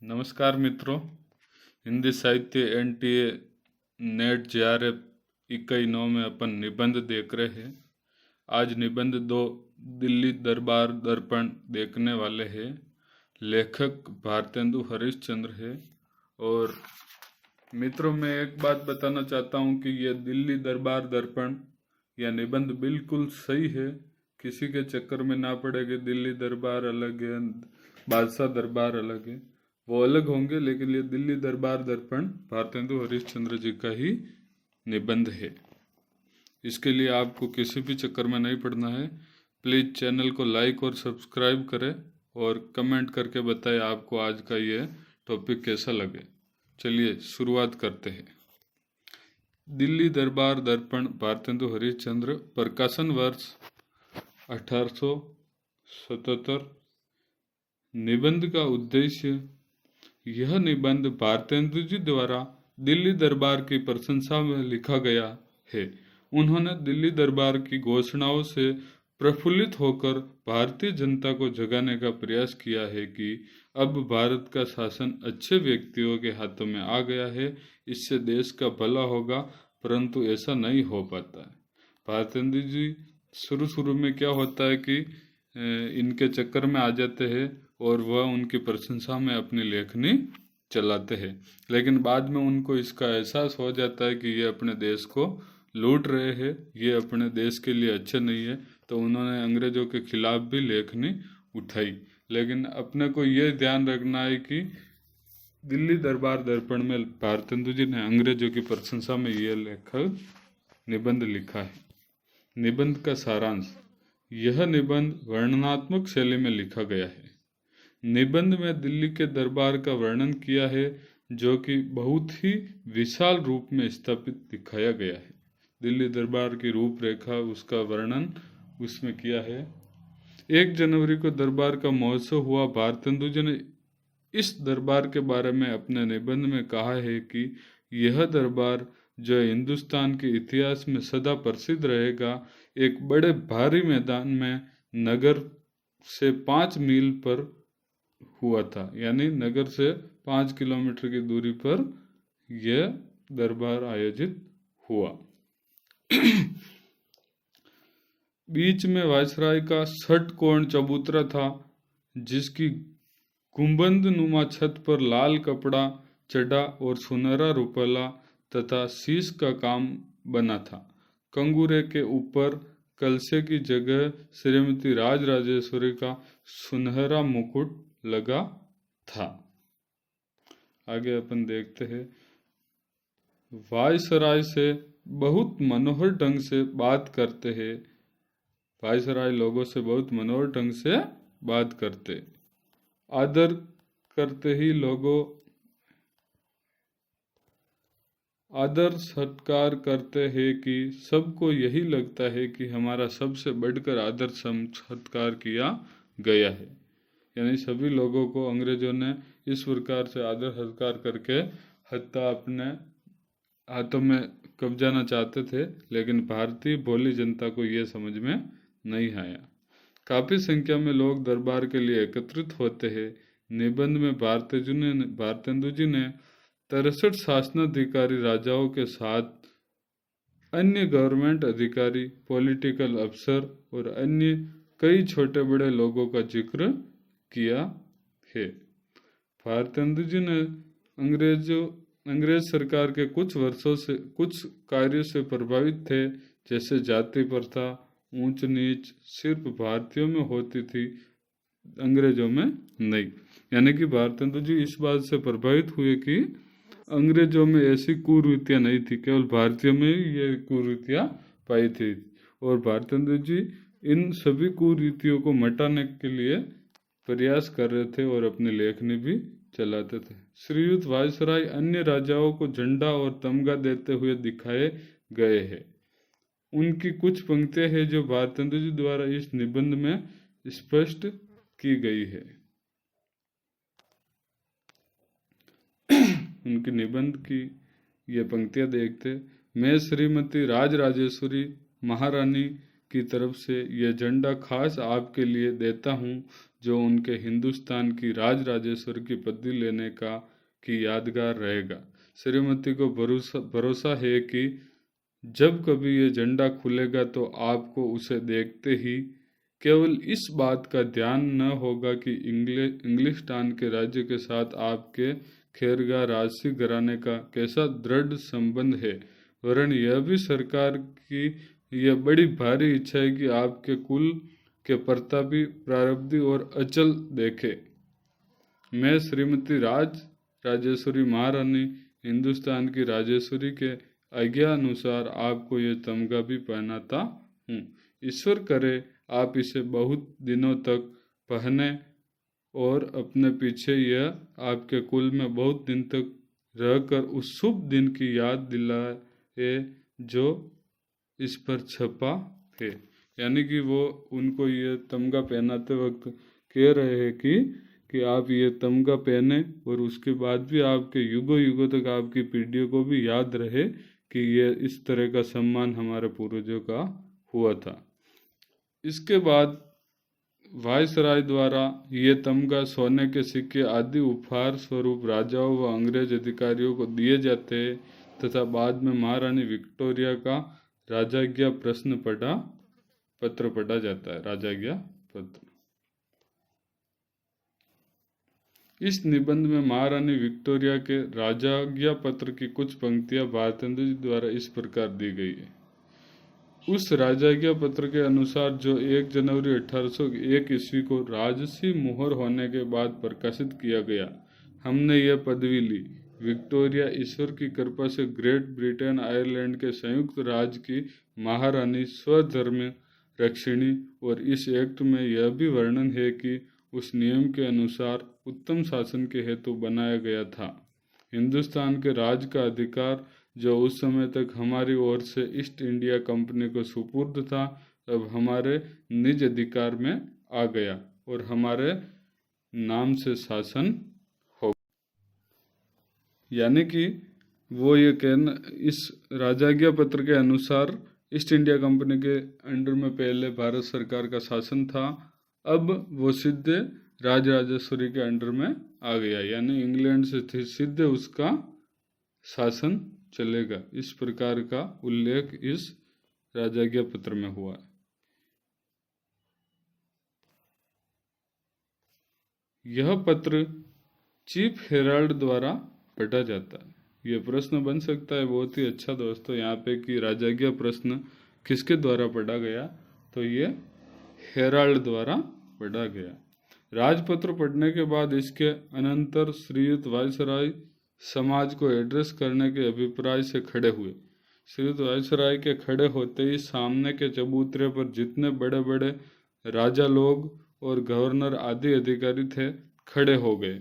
नमस्कार मित्रों। हिंदी साहित्य एनटीए नेट जेआरएफ इकाई 9 में अपन निबंध देख रहे हैं। आज निबंध 2 दिल्ली दरबार दर्पण देखने वाले हैं। लेखक भारतेंदु हरिश्चंद्र है। और मित्रों, मैं एक बात बताना चाहता हूँ कि यह दिल्ली दरबार दर्पण यह निबंध बिल्कुल सही है। किसी के चक्कर में ना पड़े कि दिल्ली दरबार अलग है, बादशाह दरबार अलग है। वो अलग होंगे, लेकिन ये दिल्ली दरबार दर्पण भारतेंदु हरिश्चंद्र जी का ही निबंध है। इसके लिए आपको किसी भी चक्कर में नहीं पड़ना है। प्लीज़ चैनल को लाइक और सब्सक्राइब करें और कमेंट करके बताएं आपको आज का ये टॉपिक कैसा लगे। चलिए शुरुआत करते हैं। दिल्ली दरबार दर्पण भारतेंदु हरिश्चंद्र, प्रकाशन वर्ष 1877। निबंध का उद्देश्य। यह निबंध भारतेंदु जी द्वारा दिल्ली दरबार की प्रशंसा में लिखा गया है। उन्होंने दिल्ली दरबार की घोषणाओं से प्रफुल्लित होकर भारतीय जनता को जगाने का प्रयास किया है कि अब भारत का शासन अच्छे व्यक्तियों के हाथों में आ गया है, इससे देश का भला होगा, परंतु ऐसा नहीं हो पाता है। भारतेंदु जी शुरू में क्या होता है कि इनके चक्कर में आ जाते हैं और वह उनकी प्रशंसा में अपनी लेखनी चलाते हैं, लेकिन बाद में उनको इसका एहसास हो जाता है कि ये अपने देश को लूट रहे हैं, ये अपने देश के लिए अच्छे नहीं है, तो उन्होंने अंग्रेजों के खिलाफ भी लेखनी उठाई। लेकिन अपने को ये ध्यान रखना है कि दिल्ली दरबार दर्पण में भारतेंदु जी ने अंग्रेजों की प्रशंसा में यह लेखक निबंध लिखा है। निबंध का सारांश। यह निबंध वर्णनात्मक शैली में लिखा गया है। निबंध में दिल्ली के दरबार का वर्णन किया है, जो कि बहुत ही विशाल रूप में स्थापित दिखाया गया है। दिल्ली दरबार की रूपरेखा, उसका वर्णन उसमें किया है। 1 जनवरी को दरबार का महोत्सव हुआ। भारतेंदु जी ने इस दरबार के बारे में अपने निबंध में कहा है कि यह दरबार, जो हिंदुस्तान के इतिहास में सदा प्रसिद्ध रहेगा, एक बड़े भारी मैदान में नगर से 5 मील पर हुआ था। यानी नगर से 5 किलोमीटर की दूरी पर यह दरबार आयोजित हुआ। बीच में वायसराय का षटकोण चबूतरा था, जिसकी गुंबद नुमा छत पर लाल कपड़ा चढ़ा और सुनहरा रुपला तथा शीश का काम बना था। कंगूरे के ऊपर कलशे की जगह श्रीमती राजराजेश्वरी का सुनहरा मुकुट लगा था। आगे अपन देखते हैं। वायसराय से बहुत मनोहर ढंग से बात करते हैं। वायसराय लोगों से बहुत मनोहर ढंग से बात करते, आदर करते ही लोगों आदर सत्कार करते हैं कि सबको यही लगता है कि हमारा सबसे बढ़कर आदर सत्कार किया गया है। यानी सभी लोगों को अंग्रेजों ने इस प्रकार से आदर सत्कार करके हत्या अपने हाथों में कब्जाना चाहते थे, लेकिन भारतीय भोली जनता को यह समझ में नहीं आया। काफी संख्या में लोग दरबार के लिए एकत्रित होते हैं। निबंध में भारतेंदु जी ने 63 शासनाधिकारी राजाओं के साथ अन्य गवर्नमेंट अधिकारी, पॉलिटिकल अफसर और अन्य कई छोटे बड़े लोगों का जिक्र किया है। भारतेंदु जी ने अंग्रेज सरकार के कुछ कार्यों से प्रभावित थे, जैसे जाति प्रथा, ऊंच नीच सिर्फ भारतीयों में होती थी, अंग्रेजों में नहीं। यानी कि भारतेंदु जी इस बात से प्रभावित हुए कि अंग्रेजों में ऐसी कुरीतियां नहीं थी, केवल भारतीयों में ही ये कुरीतियां पाई थी। और भारतेंदु जी इन सभी कुरीतियों को मिटाने के लिए प्रयास कर रहे थे और अपनी लेखनी भी चलाते थे। श्रीयुत वायसराय अन्य राजाओं को झंडा और तमगा देते हुए दिखाए गए हैं। उनकी कुछ पंक्तियां हैं जो भारतेंदु जी द्वारा इस निबंध में स्पष्ट की गई है। उनके निबंध की ये पंक्तियां देखते। मैं श्रीमती राजराजेश्वरी महारानी की तरफ से यह झंडा खास आपके लिए देता हूँ, जो उनके हिंदुस्तान की राजराजेश्वर की पदवी लेने की यादगार रहेगा। श्रीमती को भरोसा है कि जब कभी ये झंडा खुलेगा तो आपको उसे देखते ही केवल इस बात का ध्यान न होगा कि इंग्लिस्तान के राज्य के साथ आपके खैरगा राजसी घराने का कैसा दृढ़ संबंध है, वरन यह भी सरकार की यह बड़ी भारी इच्छा है कि आपके कुल के प्रतापी, प्रारब्धी और अचल देखे। मैं श्रीमती राजेश्वरी महारानी हिंदुस्तान की राजेश्वरी के आज्ञा अनुसार आपको ये तमगा भी पहनाता हूँ। ईश्वर करे आप इसे बहुत दिनों तक पहने और अपने पीछे यह आपके कुल में बहुत दिन तक रहकर उस शुभ दिन की याद दिलाए जो इस पर छपा है। यानी कि वो उनको ये तमगा पहनाते वक्त कह रहे हैं कि आप ये तमगा पहने और उसके बाद भी आपके युगों युगों तक आपकी पीढ़ियों को भी याद रहे कि ये इस तरह का सम्मान हमारे पूर्वजों का हुआ था। इसके बाद वायसराय द्वारा ये तमगा, सोने के सिक्के आदि उपहार स्वरूप राजाओं व अंग्रेज अधिकारियों को दिए जाते हैं तथा बाद में महारानी विक्टोरिया का राजाज्ञा पत्र पढ़ा जाता है। राजाज्ञा पत्र। इस निबंध में महारानी विक्टोरिया के राजाज्ञा पत्र की कुछ पंक्तियां भारतेंदु जी द्वारा इस प्रकार दी गई है। उस राजाज्ञा पत्र के अनुसार जो 1 जनवरी 1801 ईस्वी को राजसी मुहर होने के बाद प्रकाशित किया गया, हमने यह पदवी ली। विक्टोरिया ईश्वर की कृपा से ग्रेट ब्रिटेन आयरलैंड के संयुक्त राज्य की महारानी स्वधर्म रक्षिणी, और इस एक्ट में यह भी वर्णन है कि उस नियम के अनुसार उत्तम शासन के हेतु बनाया गया था। हिंदुस्तान के राज का अधिकार जो उस समय तक हमारी ओर से ईस्ट इंडिया कंपनी को सुपुर्द था, अब हमारे निज अधिकार में आ गया और हमारे नाम से शासन हो। यानी कि वो ये कहना, इस राजाज्ञा पत्र के अनुसार ईस्ट इंडिया कंपनी के अंडर में पहले भारत सरकार का शासन था, अब वो सीधे राजराजेश्वरी के अंडर में आ गया, यानी इंग्लैंड से सीधे उसका शासन चलेगा। इस प्रकार का उल्लेख इस राजाज्ञा पत्र में हुआ है। यह पत्र चीफ हेराल्ड द्वारा पढ़ा जाता है। यह प्रश्न बन सकता है बहुत ही अच्छा दोस्तों यहाँ पे कि राजाज्ञा प्रश्न किसके द्वारा पढ़ा गया, तो ये हेराल्ड द्वारा पढ़ा गया। राजपत्र पढ़ने के बाद इसके अनंतर श्रीयुत वायसराय समाज को एड्रेस करने के अभिप्राय से खड़े हुए। श्रीयुत वायसराय के खड़े होते ही सामने के चबूतरे पर जितने बड़े बड़े राजा लोग और गवर्नर आदि अधिकारी थे खड़े हो गए,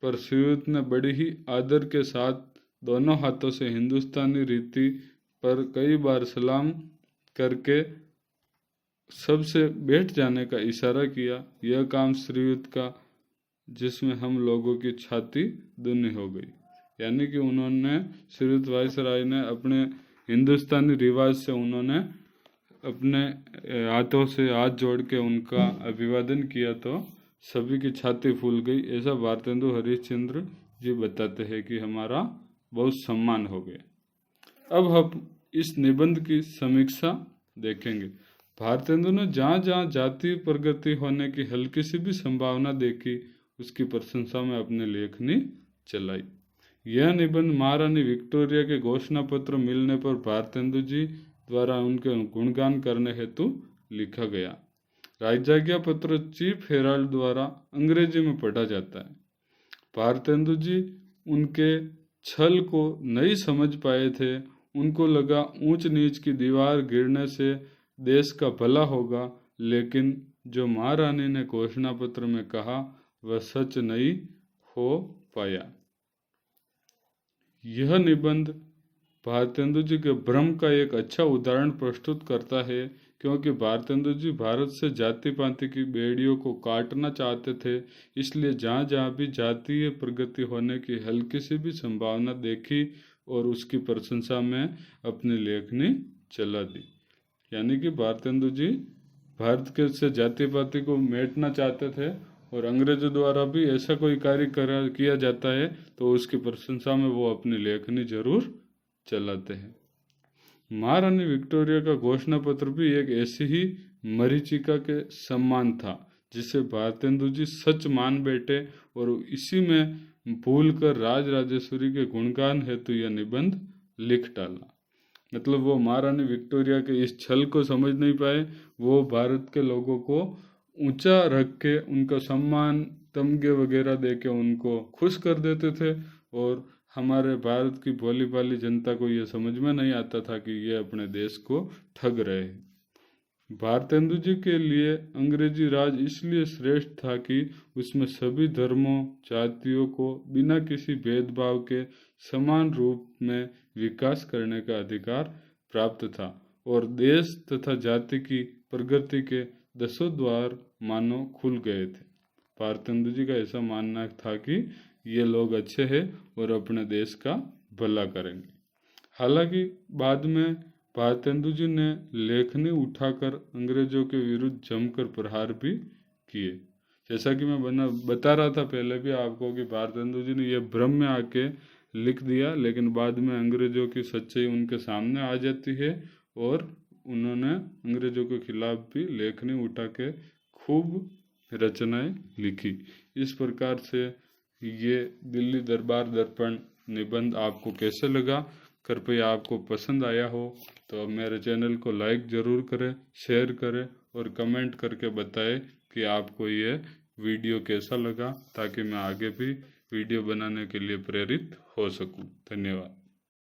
पर श्रीयुत ने बड़ी ही आदर के साथ दोनों हाथों से हिंदुस्तानी रीति पर कई बार सलाम करके सबसे बैठ जाने का इशारा किया। यह काम श्रीयुत का जिसमें हम लोगों की छाती दुनी हो गई। यानी कि उन्होंने श्रीयुत वायसराय ने अपने हिंदुस्तानी रिवाज से उन्होंने अपने हाथों से हाथ जोड़ के उनका अभिवादन किया तो सभी की छाती फूल गई। ऐसा भारतेंदु हरिश्चंद्र जी बताते हैं कि हमारा बहुत सम्मान हो गया। अब हम इस निबंध की समीक्षा देखेंगे। भारतेंदु ने जहाँ जहाँ जातीय प्रगति होने की हल्की सी भी संभावना देखी, उसकी प्रशंसा में अपनी लेखनी चलाई। यह निबंध महारानी विक्टोरिया के घोषणा पत्र मिलने पर भारतेंदु जी द्वारा उनके गुणगान करने हेतु लिखा गया। राजाज्ञा पत्र चीफ हेराल्ड द्वारा अंग्रेजी में पढ़ा जाता है। भारतेंदु जी उनके छल को नहीं समझ पाए थे। उनको लगा ऊंच नीच की दीवार गिरने से देश का भला होगा, लेकिन जो महारानी ने घोषणा पत्र में कहा वह सच नहीं हो पाया। यह निबंध भारतेंदु जी के भ्रम का एक अच्छा उदाहरण प्रस्तुत करता है, क्योंकि भारतेंदु जी भारत से जाति पाति की बेड़ियों को काटना चाहते थे। इसलिए जहाँ जहाँ भी जातीय प्रगति होने की हल्की सी भी संभावना देखी और उसकी प्रशंसा में अपनी लेखनी चला दी। यानी कि भारतेंदु जी भारत के से जाति पाति को मेटना चाहते थे और अंग्रेजों द्वारा भी ऐसा कोई कार्य किया जाता है तो उसकी प्रशंसा में वो अपनी लेखनी जरूर चलाते हैं। महारानी विक्टोरिया का घोषणा पत्र भी एक ऐसी ही मरीचिका के समान था जिसे भारतेंदु जी सच मान बैठे और इसी में भूल कर राज राजेश्वरी के गुणगान हेतु यह निबंध लिख डाला। मतलब वो महारानी विक्टोरिया के इस छल को समझ नहीं पाए, वो भारत के लोगों को ऊंचा रख के उनका सम्मान तमगे वगैरह दे के उनको खुश कर देते थे और हमारे भारत की भोली भाली जनता को ये समझ में नहीं आता था कि ये अपने देश को ठग रहे हैं। भारतेंदु जी के लिए अंग्रेजी राज इसलिए श्रेष्ठ था कि उसमें सभी धर्मों जातियों को बिना किसी भेदभाव के समान रूप में विकास करने का अधिकार प्राप्त था और देश तथा जाति की प्रगति के 10 द्वार मानो खुल गए थे। भारतेंदु जी का ऐसा मानना था कि ये लोग अच्छे हैं और अपने देश का भला करेंगे। हालांकि बाद में भारतेंदु जी ने लेखनी उठाकर अंग्रेजों के विरुद्ध जमकर प्रहार भी किए। जैसा कि मैं बता रहा था पहले भी आपको कि भारतेंदु जी ने यह भ्रम में आके लिख दिया, लेकिन बाद में अंग्रेजों की सच्चाई उनके सामने आ जाती है और उन्होंने अंग्रेजों के खिलाफ भी लेखनी उठा के खूब रचनाएं लिखी। इस प्रकार से ये दिल्ली दरबार दर्पण निबंध आपको कैसे लगा? कृपया आपको पसंद आया हो तो अब मेरे चैनल को लाइक ज़रूर करें, शेयर करें और कमेंट करके बताएं कि आपको ये वीडियो कैसा लगा, ताकि मैं आगे भी वीडियो बनाने के लिए प्रेरित हो सकूं। धन्यवाद।